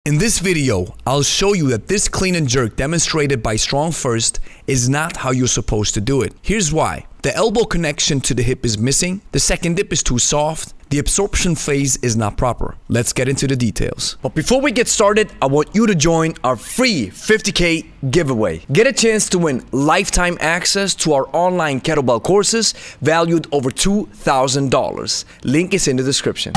In this video, I'll show you that this clean and jerk demonstrated by StrongFirst is not how you're supposed to do it. Here's why. The elbow connection to the hip is missing, the second dip is too soft, the absorption phase is not proper. Let's get into the details. But before we get started, I want you to join our free 50K giveaway. Get a chance to win lifetime access to our online kettlebell courses valued over $2,000. Link is in the description.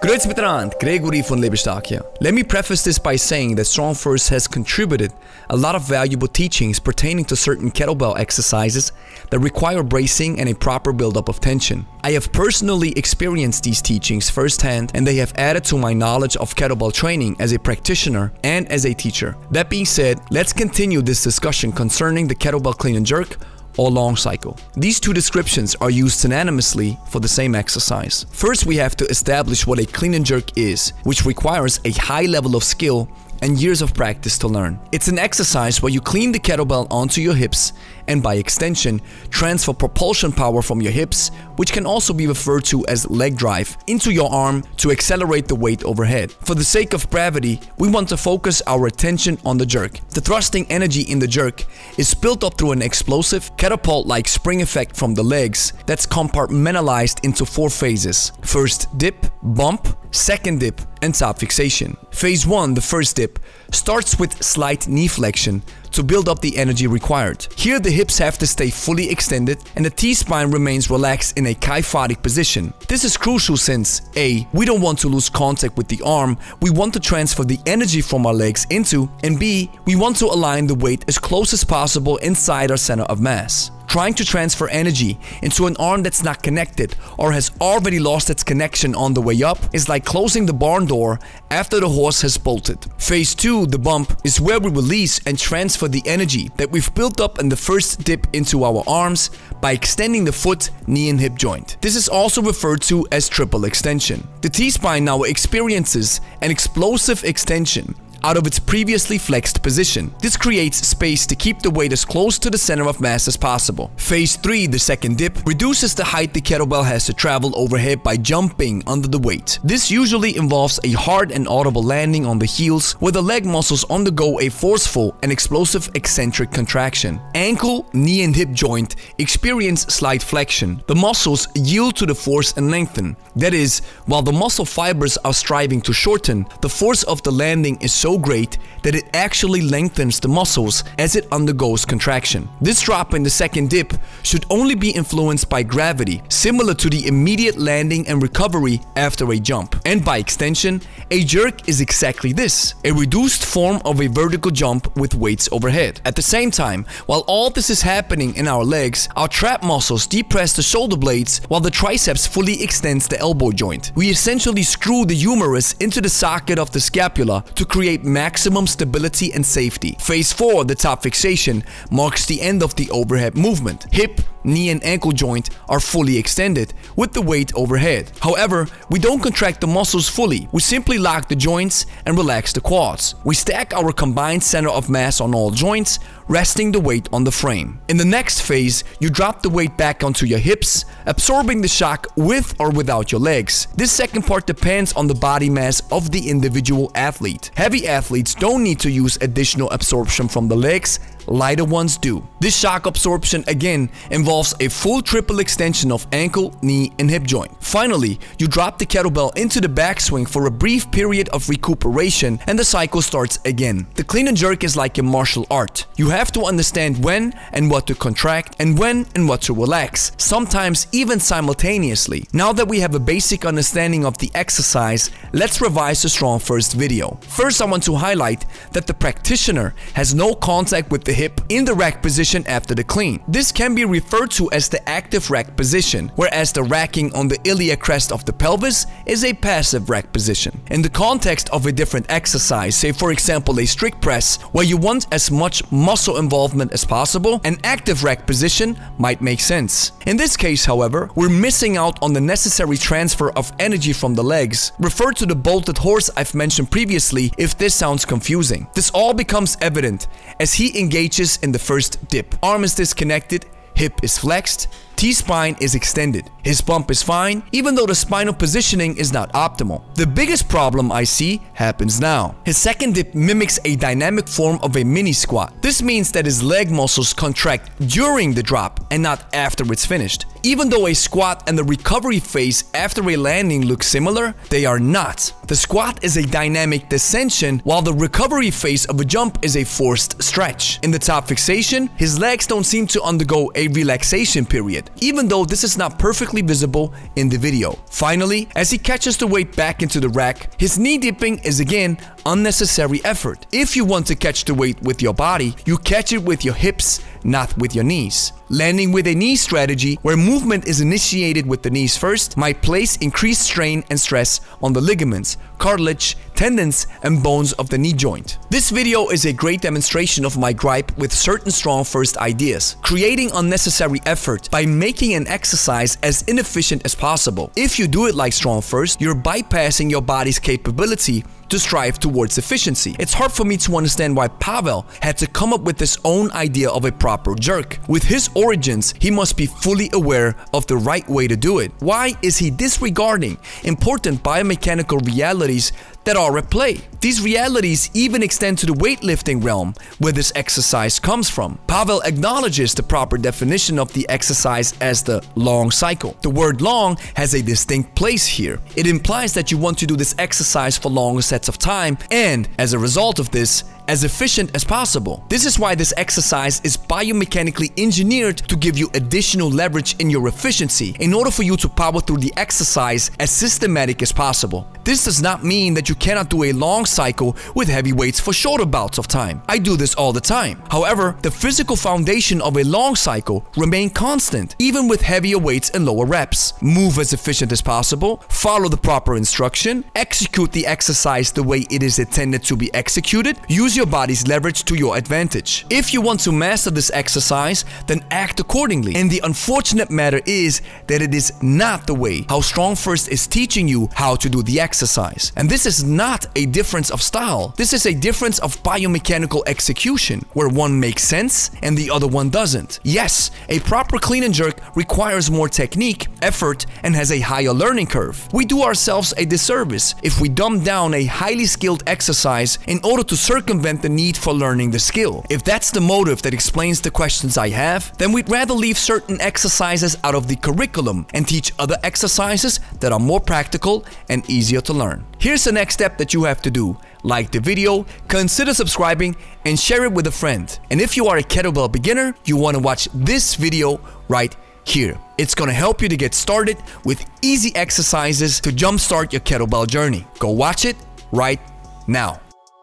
Grüezi miteinander, Gregory von Lebe hier. Let me preface this by saying that StrongFirst has contributed a lot of valuable teachings pertaining to certain kettlebell exercises that require bracing and a proper buildup of tension. I have personally experienced these teachings firsthand, and they have added to my knowledge of kettlebell training as a practitioner and as a teacher. That being said, let's continue this discussion concerning the kettlebell clean and jerk or long cycle. These two descriptions are used synonymously for the same exercise. First, we have to establish what a clean and jerk is, which requires a high level of skill and years of practice to learn. It's an exercise where you clean the kettlebell onto your hips and by extension, transfer propulsion power from your hips, which can also be referred to as leg drive, into your arm to accelerate the weight overhead. For the sake of brevity, we want to focus our attention on the jerk. The thrusting energy in the jerk is built up through an explosive, catapult-like spring effect from the legs that's compartmentalized into 4 phases. First dip, bump, second dip, and top fixation. Phase 1, the first dip, starts with slight knee flexion to build up the energy required. Here the hips have to stay fully extended and the T-spine remains relaxed in a kyphotic position. This is crucial since A, we don't want to lose contact with the arm, we want to transfer the energy from our legs into, and B, we want to align the weight as close as possible inside our center of mass. Trying to transfer energy into an arm that's not connected or has already lost its connection on the way up is like closing the barn door after the horse has bolted. Phase 2, the bump, is where we release and transfer the energy that we've built up in the first dip into our arms by extending the foot, knee and hip joint. This is also referred to as triple extension. The T-spine now experiences an explosive extension out of its previously flexed position. This creates space to keep the weight as close to the center of mass as possible. Phase 3, the second dip, reduces the height the kettlebell has to travel overhead by jumping under the weight. This usually involves a hard and audible landing on the heels where the leg muscles undergo a forceful and explosive eccentric contraction. Ankle, knee and hip joint experience slight flexion. The muscles yield to the force and lengthen. That is, while the muscle fibers are striving to shorten, the force of the landing is so great that it actually lengthens the muscles as it undergoes contraction. This drop in the second dip should only be influenced by gravity, similar to the immediate landing and recovery after a jump. And by extension, a jerk is exactly this, a reduced form of a vertical jump with weights overhead. At the same time, while all this is happening in our legs, our trap muscles depress the shoulder blades while the triceps fully extends the elbow joint. We essentially screw the humerus into the socket of the scapula to create maximum stability and safety. Phase 4, the top fixation, marks the end of the overhead movement. Hip, knee and ankle joint are fully extended with the weight overhead. However, we don't contract the muscles fully. We simply lock the joints and relax the quads. We stack our combined center of mass on all joints, resting the weight on the frame. In the next phase, you drop the weight back onto your hips, absorbing the shock with or without your legs. This second part depends on the body mass of the individual athlete. Heavy athletes don't need to use additional absorption from the legs, lighter ones do. This shock absorption again involves a full triple extension of ankle, knee and hip joint. Finally, you drop the kettlebell into the backswing for a brief period of recuperation and the cycle starts again. The clean and jerk is like a martial art. You have to understand when and what to contract and when and what to relax, sometimes even simultaneously. Now that we have a basic understanding of the exercise, let's revise the StrongFirst video. First, I want to highlight that the practitioner has no contact with the hip in the rack position after the clean. This can be referred to as the active rack position, whereas the racking on the iliac crest of the pelvis is a passive rack position. In the context of a different exercise, say for example a strict press, where you want as much muscle involvement as possible, an active rack position might make sense. In this case, however, we're missing out on the necessary transfer of energy from the legs. Refer to the bolted horse I've mentioned previously if this sounds confusing. This all becomes evident as he engages in the first dip. Arm is disconnected, hip is flexed, T-spine is extended. His bump is fine, even though the spinal positioning is not optimal. The biggest problem I see happens now. His second dip mimics a dynamic form of a mini squat. This means that his leg muscles contract during the drop and not after it's finished. Even though a squat and the recovery phase after a landing look similar, they are not. The squat is a dynamic descension, while the recovery phase of a jump is a forced stretch. In the top fixation, his legs don't seem to undergo a relaxation period, even though this is not perfectly visible in the video. Finally, as he catches the weight back into the rack, his knee dipping is again unnecessary effort. If you want to catch the weight with your body, you catch it with your hips, not with your knees. Landing with a knee strategy, where movement is initiated with the knees first, might place increased strain and stress on the ligaments, cartilage, tendons, and bones of the knee joint. This video is a great demonstration of my gripe with certain StrongFirst ideas, creating unnecessary effort by making an exercise as inefficient as possible. If you do it like StrongFirst, you're bypassing your body's capability to strive towards efficiency. It's hard for me to understand why Pavel had to come up with his own idea of a proper jerk. With his origins, he must be fully aware of the right way to do it. Why is he disregarding important biomechanical realities that are at play? These realities even extend to the weightlifting realm, where this exercise comes from. Pavel acknowledges the proper definition of the exercise as the long cycle. The word long has a distinct place here. It implies that you want to do this exercise for longer sets of time and, as a result of this, as efficient as possible. This is why this exercise is biomechanically engineered to give you additional leverage in your efficiency in order for you to power through the exercise as systematic as possible. This does not mean that you cannot do a long cycle with heavy weights for shorter bouts of time. I do this all the time. However, the physical foundation of a long cycle remains constant, even with heavier weights and lower reps. Move as efficient as possible, follow the proper instruction, execute the exercise the way it is intended to be executed, use your body's leverage to your advantage. If you want to master this exercise, then act accordingly. And the unfortunate matter is that it is not the way how StrongFirst is teaching you how to do the exercise. And this is not a difference of style. This is a difference of biomechanical execution, where one makes sense and the other one doesn't. Yes, a proper clean and jerk requires more technique, effort, and has a higher learning curve. We do ourselves a disservice if we dumb down a highly skilled exercise in order to circumvent the need for learning the skill. If that's the motive that explains the questions I have, then we'd rather leave certain exercises out of the curriculum and teach other exercises that are more practical and easier to learn. Here's the next step that you have to do. Like the video, consider subscribing, and share it with a friend. And if you are a kettlebell beginner, you want to watch this video right here. It's gonna help you to get started with easy exercises to jumpstart your kettlebell journey. Go watch it right now.